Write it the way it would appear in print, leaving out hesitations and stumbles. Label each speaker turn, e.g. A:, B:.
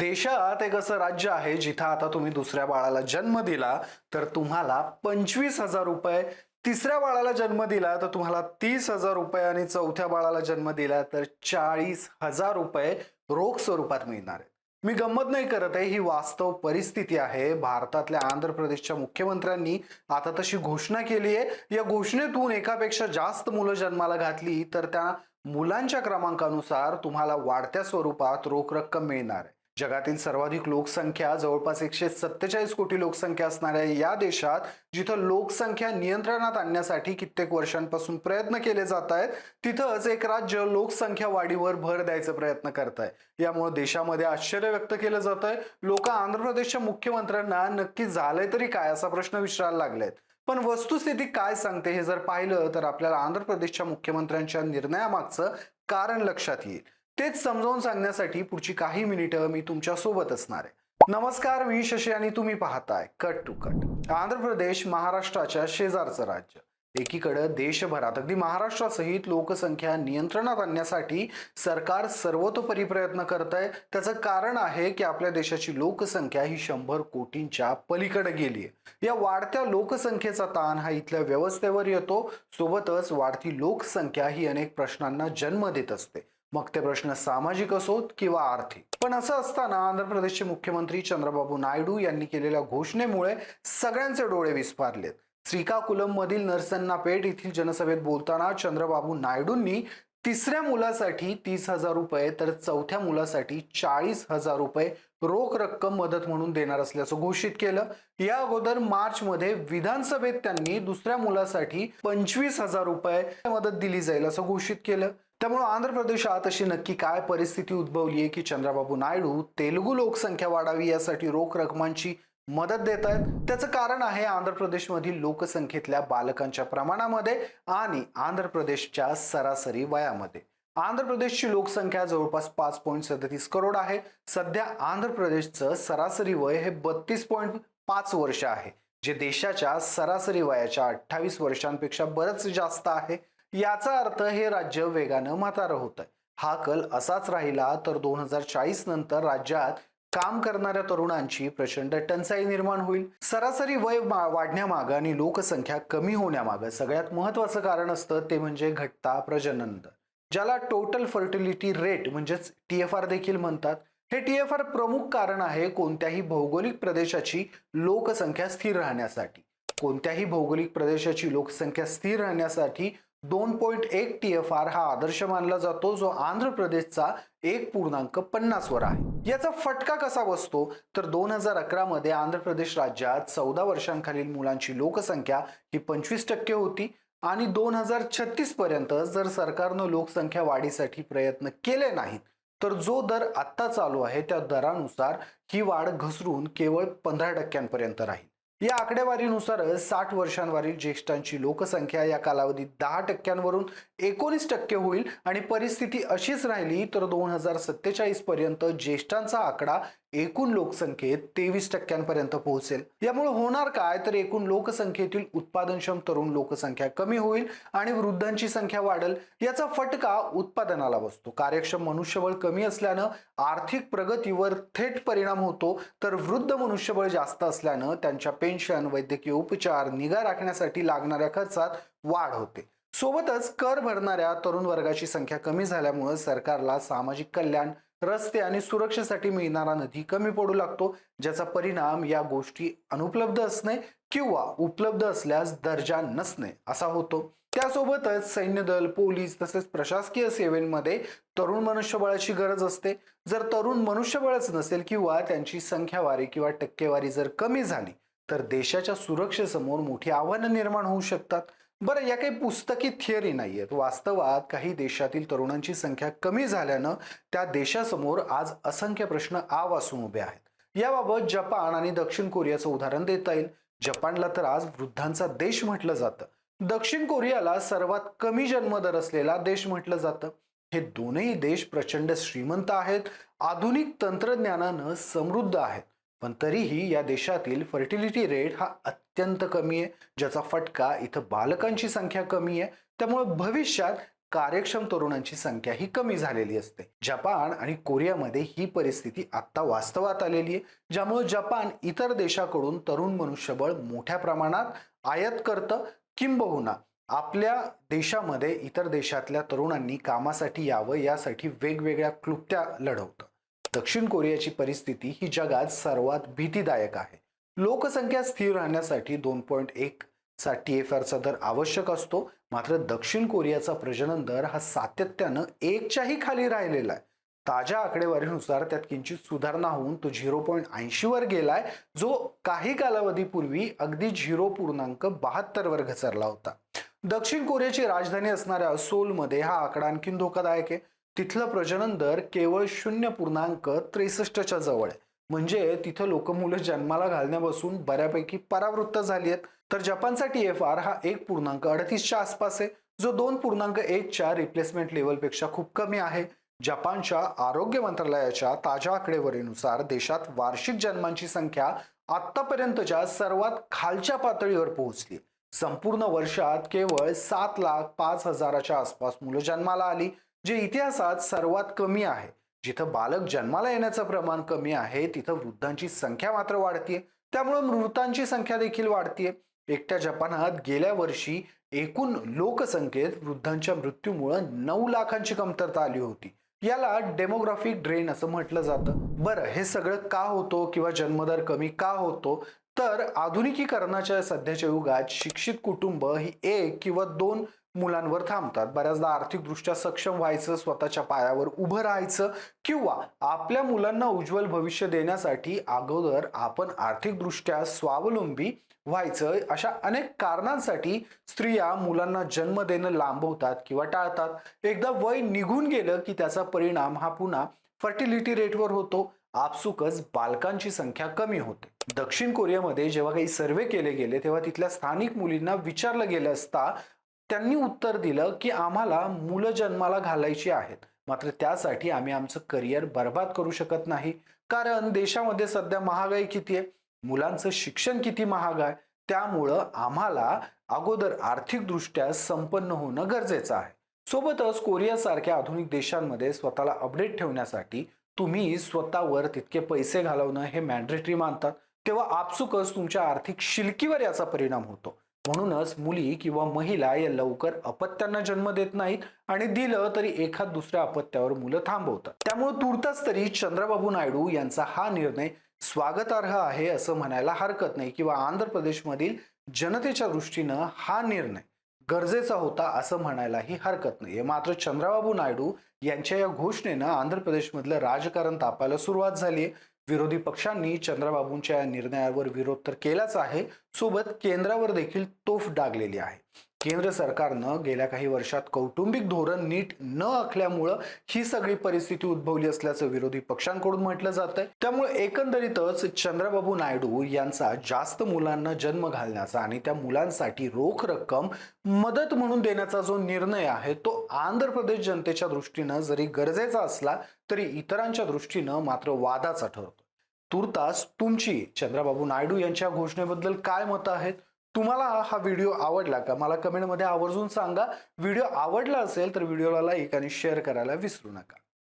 A: देशात एक असं राज्य आहे जिथं आता तुम्ही दुसऱ्या बाळाला जन्म दिला तर तुम्हाला 25,000 रुपये, तिसऱ्या बाळाला जन्म दिला तर तुम्हाला 30,000 रुपये आणि चौथ्या बाळाला जन्म दिला तर 40,000 रुपये रोख स्वरूपात मिळणार आहे. मी गंमत नाही करत आहे, ही वास्तव परिस्थिती आहे. भारतातल्या आंध्र प्रदेशच्या मुख्यमंत्र्यांनी आता तशी घोषणा केली आहे. या घोषणेतून एकापेक्षा जास्त मुलं जन्माला घातली तर त्या मुलांच्या क्रमांकानुसार तुम्हाला वाढत्या स्वरूपात रोख रक्कम मिळणार आहे. जगातील सर्वाधिक लोकसंख्या जवळपास 147 कोटी लोकसंख्या असणाऱ्या या देशात जिथं लोकसंख्या नियंत्रणात आणण्यासाठी कित्येक वर्षांपासून प्रयत्न केले जात आहेत, तिथंच एक राज्य लोकसंख्या वाढीवर भर द्यायचा प्रयत्न करत आहे. यामुळे देशामध्ये आश्चर्य व्यक्त केलं जात आहे. लोक आंध्र प्रदेशच्या मुख्यमंत्र्यांना नक्की झालंय तरी काय असा प्रश्न विचारायला लागलेत. पण वस्तुस्थिती काय सांगते हे जर पाहिलं तर आपल्याला आंध्र प्रदेशच्या मुख्यमंत्र्यांच्या निर्णयामागचं कारण लक्षात येईल. तेच समजावून सांगण्यासाठी पुढची काही मिनिटं मी तुमच्या सोबत असणार आहे. नमस्कार, मी शशी आणि तुम्ही पाहताय cut to cut. Andhra Pradesh महाराष्ट्राच्या शेजारचं राज्य. एकीकडे देशभरात अगदी महाराष्ट्रासहित लोकसंख्या नियंत्रणात आणण्यासाठी सरकार सर्वतोपरी प्रयत्न करत आहे. त्याचं कारण आहे की आपल्या देशाची लोकसंख्या ही 100 कोटींच्या पलीकडे गेली आहे. या वाढत्या लोकसंख्येचा ताण हा इथल्या व्यवस्थेवर येतो. सोबतच वाढती लोकसंख्या ही अनेक प्रश्नांना जन्म देत असते, मग ते प्रश्न सामाजिक असोत किंवा आर्थिक. पण असं असताना आंध्र प्रदेशचे मुख्यमंत्री चंद्रबाबू नायडू यांनी केलेल्या घोषणेमुळे सगळ्यांचे डोळे विस्फारलेत. श्रीकाकुलम मधील नरसन्नापेट येथील जनसभेत बोलताना चंद्रबाबू नायडूंनी तिसऱ्या मुलासाठी 30,000 रुपये तर चौथ्या मुलासाठी 40,000 रुपये रोख रक्कम मदत म्हणून देणार असल्याचं घोषित केलं. या अगोदर मार्च मध्ये विधानसभेत त्यांनी दुसऱ्या मुलासाठी 25,000 रुपये मदत दिली जाईल असं घोषित केलं. त्यामुळे आंध्र प्रदेशात अशी नक्की काय परिस्थिती उद्भवली आहे की चंद्रबाबू नायडू तेलुगू लोकसंख्या वाढावी यासाठी रोख रकमांची मदत देत आहेत. त्याचं कारण आहे आंध्र प्रदेशमधील लोकसंख्येतल्या बालकांच्या प्रमाणामध्ये आणि आंध्र प्रदेशच्या सरासरी वयामध्ये. आंध्र प्रदेशची लोकसंख्या जवळपास 5.37 करोड आहे. सध्या आंध्र प्रदेशचं सरासरी वय हे 32.5 वर्ष आहे, जे देशाच्या सरासरी वयाच्या 28 वर्षांपेक्षा बरंच जास्त आहे. याचा अर्थ हे राज्य वेगानं म्हातारं होत आहे. हा कल असाच राहिला तर 2040 नंतर राज्यात काम करणाऱ्या तरुणांची प्रचंड टंचाई निर्माण होईल. सरासरी वय वाढण्यामागं आणि लोकसंख्या कमी होण्यामागं सगळ्यात महत्वाचं कारण असतं ते म्हणजे घटता प्रजनन दर, ज्याला टोटल फर्टिलिटी रेट म्हणजेच TFR देखील म्हणतात. हे TFR प्रमुख कारण आहे कोणत्याही भौगोलिक प्रदेशाची लोकसंख्या स्थिर राहण्यासाठी. कोणत्याही भौगोलिक प्रदेशाची लोकसंख्या स्थिर राहण्यासाठी 2.1 TFR हा आदर्श मानला जातो, जो आंध्र प्रदेशचा 1.50 वर आहे. याचा फटका कसा बसतो तर 2011 मध्ये आंध्र प्रदेश राज्यात 14 वर्षांखालील मुलांची लोकसंख्या ही 25% होती आणि 2036 पर्यंत जर सरकारनं लोकसंख्या वाढीसाठी प्रयत्न केले नाहीत तर जो दर आत्ता चालू आहे त्या दरानुसार ही वाढ घसरून केवळ 15% राहील. या आकडेवारीनुसार 60 वर्षांवरील ज्येष्ठांची लोकसंख्या या कालावधीत 10%वरून 19% होईल आणि परिस्थिती अशीच राहिली तर 2047 पर्यंत ज्येष्ठांचा आकडा एकूण लोकसंख्येत 23% पोहोचेल. यामुळे होणार काय तर एकूण लोकसंख्येतील उत्पादनक्षम तरुण लोकसंख्या कमी होईल आणि वृद्धांची संख्या वाढेल. याचा फटका उत्पादनाला बसतो. कार्यक्षम मनुष्यबळ कमी असल्यानं आर्थिक प्रगतीवर थेट परिणाम होतो, तर वृद्ध मनुष्यबळ जास्त असल्यानं त्यांच्या पेन्शन, वैद्यकीय उपचार, निगा राखण्यासाठी लागणाऱ्या खर्चात वाढ होते. सोबतच कर भरणाऱ्या तरुण वर्गाची संख्या कमी झाल्यामुळे सरकारला सामाजिक कल्याण, रस्ते आणि सुरक्षेसाठी मिळणारा निधी कमी पडू लागतो, ज्याचा परिणाम या गोष्टी अनुपलब्ध असणे किंवा उपलब्ध असल्यास दर्जा नसणे असा होतो. त्यासोबतच सैन्य दल, पोलीस तसेच प्रशासकीय सेवेमध्ये तरुण मनुष्यबळाची गरज असते. जर तरुण मनुष्यबळच नसेल किंवा त्यांची संख्यावारी किंवा टक्केवारी जर कमी झाली तर देशाच्या सुरक्षेसमोर मोठी आव्हानं निर्माण होऊ शकतात. बरं, या काही पुस्तकी थिअरी नाहीयेत. वास्तवात काही देशातील तरुणांची संख्या कमी झाल्यानं त्या देशासमोर आज असंख्य प्रश्न आवासून उभे आहेत. याबाबत जपान आणि दक्षिण कोरियाचं उदाहरण देता येईल. जपानला तर आज वृद्धांचा देश म्हटलं जातं. दक्षिण कोरियाला सर्वात कमी जन्मदर असलेला देश म्हटलं जातं. हे दोनही देश प्रचंड श्रीमंत आहेत, आधुनिक तंत्रज्ञानानं समृद्ध आहेत, पण तरीही या देशातील फर्टिलिटी रेट हा अत्यंत कमी आहे, ज्याचा फटका इथं बालकांची संख्या कमी आहे. त्यामुळे भविष्यात कार्यक्षम तरुणांची संख्या ही कमी झालेली असते. जपान आणि कोरियामध्ये ही परिस्थिती आता वास्तवात आलेली आहे, ज्यामुळे जपान इतर देशाकडून तरुण मनुष्यबळ मोठ्या प्रमाणात आयात करतं, किंबहुना आपल्या देशामध्ये इतर देशातल्या तरुणांनी कामासाठी यावं यासाठी वेगवेगळ्या क्लुप्त्या लढवतं. दक्षिण कोरियाची परिस्थिती ही जगात सर्वात भीतीदायक आहे. लोकसंख्या स्थिर राहण्यासाठी 2.1 चा TFR दर आवश्यक असतो, मात्र दक्षिण कोरियाचा प्रजनन दर हा सातत्यानं 1च्याही खाली राहिलेला आहे. ताज्या आकडेवारीनुसार त्यात किंचित सुधारणा होऊन तो 0.80 वर गेलाय, जो काही कालावधीपूर्वी अगदी 0.72 वर घसरला होता. दक्षिण कोरियाची राजधानी असणाऱ्या सोलमध्ये हा आकडा आणखी धोकादायक आहे. तिथलं प्रजनन दर केवळ 0.63च्या जवळ आहे. म्हणजे तिथं लोक मुलं जन्माला घालण्यापासून बऱ्यापैकी परावृत्त झाली आहेत. तर जपानचा TFR हा 1.38च्या आसपास आहे, जो 2.1च्या रिप्लेसमेंट लेवलपेक्षा खूप कमी आहे. जपानच्या आरोग्य मंत्रालयाच्या ताज्या आकडेवारीनुसार देशात वार्षिक जन्मांची संख्या आतापर्यंतच्या सर्वात खालच्या पातळीवर पोहोचली. संपूर्ण वर्षात केवळ 7,05,000च्या आसपास मुलं जन्माला आली, जे इतिहासात सर्वात कमी आहे. जिथं बालक जन्माला येण्याचं प्रमाण कमी आहे, तिथं वृद्धांची संख्या मात्र वाढतीये. त्यामुळे मृतांची संख्या देखील वाढतीये. एकट्या जपानात गेल्या वर्षी एकूण लोकसंख्येत वृद्धांच्या मृत्यूमुळे 9 लाखांची कमतरता आली होती. याला डेमोग्राफिक ड्रेन असं म्हटलं जातं. बरं, हे सगळं का होतो किंवा जन्मदर कमी का होतो? तर आधुनिकीकरणाच्या सध्याच्या युगात शिक्षित कुटुंब ही 1 किंवा 2 मुलांवर थांबतात. बऱ्याचदा आर्थिकदृष्ट्या सक्षम व्हायचं, स्वतःच्या पायावर उभं राहायचं किंवा आपल्या मुलांना उज्ज्वल भविष्य देण्यासाठी अगोदर आपण आर्थिकदृष्ट्या स्वावलंबी व्हायचं, अशा अनेक कारणांसाठी स्त्रिया मुलांना जन्म देणं लांबवतात किंवा टाळतात. एकदा वय निघून गेलं की त्याचा परिणाम हा पुन्हा फर्टिलिटी रेटवर होतो. आपसुकच बालकांची संख्या कमी होते. दक्षिण कोरियामध्ये जेव्हा काही सर्वे केले गेले तेव्हा तिथल्या स्थानिक मुलींना विचारलं गेलं असता त्यांनी उत्तर दिलं की आम्हाला मुलं जन्माला घालायची आहेत, मात्र त्यासाठी आम्ही आमचं करिअर बर्बाद करू शकत नाही. कारण देशामध्ये सध्या महागाई किती आहे, मुलांचं शिक्षण किती महाग आहे. त्यामुळं आम्हाला अगोदर आर्थिकदृष्ट्या संपन्न होणं गरजेचं आहे. सोबतच कोरियासारख्या आधुनिक देशांमध्ये स्वतःला अपडेट ठेवण्यासाठी तुम्ही स्वतःवर तितके पैसे घालवणं हे मॅन्डेटरी मानतात, तेव्हा आपसुकच तुमच्या आर्थिक शिलकीवर याचा परिणाम होतो. म्हणूनच मुली किंवा महिला या लवकर अपत्यांना जन्म देत नाहीत आणि दिलं तरी एखाद दुसऱ्या अपत्यावर मुलं थांबवतात. त्यामुळे तुर्तास तरी चंद्रबाबू नायडू यांचा हा निर्णय स्वागतार्ह आहे असं म्हणायला हरकत नाही, किंवा आंध्र प्रदेशमधील जनतेच्या दृष्टीनं हा निर्णय गरजेचा होता असं म्हणायलाही हरकत नाही. मात्र चंद्रबाबू नायडू यांच्या या घोषणेनं आंध्र प्रदेशमधलं राजकारण तापायला सुरुवात झाली आहे. विरोधी पक्षांनी चंद्रबाबूंच्या या निर्णयावर विरोध तर केलाच आहे, सोबत केंद्रावर देखील तोफ डागलेली आहे. केंद्र सरकारनं गेल्या काही वर्षात कौटुंबिक धोरण नीट न आखल्यामुळं ही सगळी परिस्थिती उद्भवली असल्याचं विरोधी पक्षांकडून म्हटलं जातंय. त्यामुळे एकंदरीतच चंद्रबाबू नायडू यांचा जास्त मुलांना जन्म घालण्याचा आणि त्या मुलांसाठी रोख रक्कम मदत म्हणून देण्याचा जो निर्णय आहे तो आंध्र प्रदेश जनतेच्या दृष्टीनं जरी गरजेचा असला तरी इतरांच्या दृष्टीनं मात्र वादाचा ठरतो. तुर्तास तुमची चंद्रबाबू नायडू यांच्या घोषणेबद्दल काय मतं आहेत? तुम्हाला हा व्हिडिओ आवडला का? मला कमेंटमध्ये आवर्जून सांगा. व्हिडिओ आवडला असेल तर व्हिडिओला लाईक आणि शेअर करायला विसरू नका.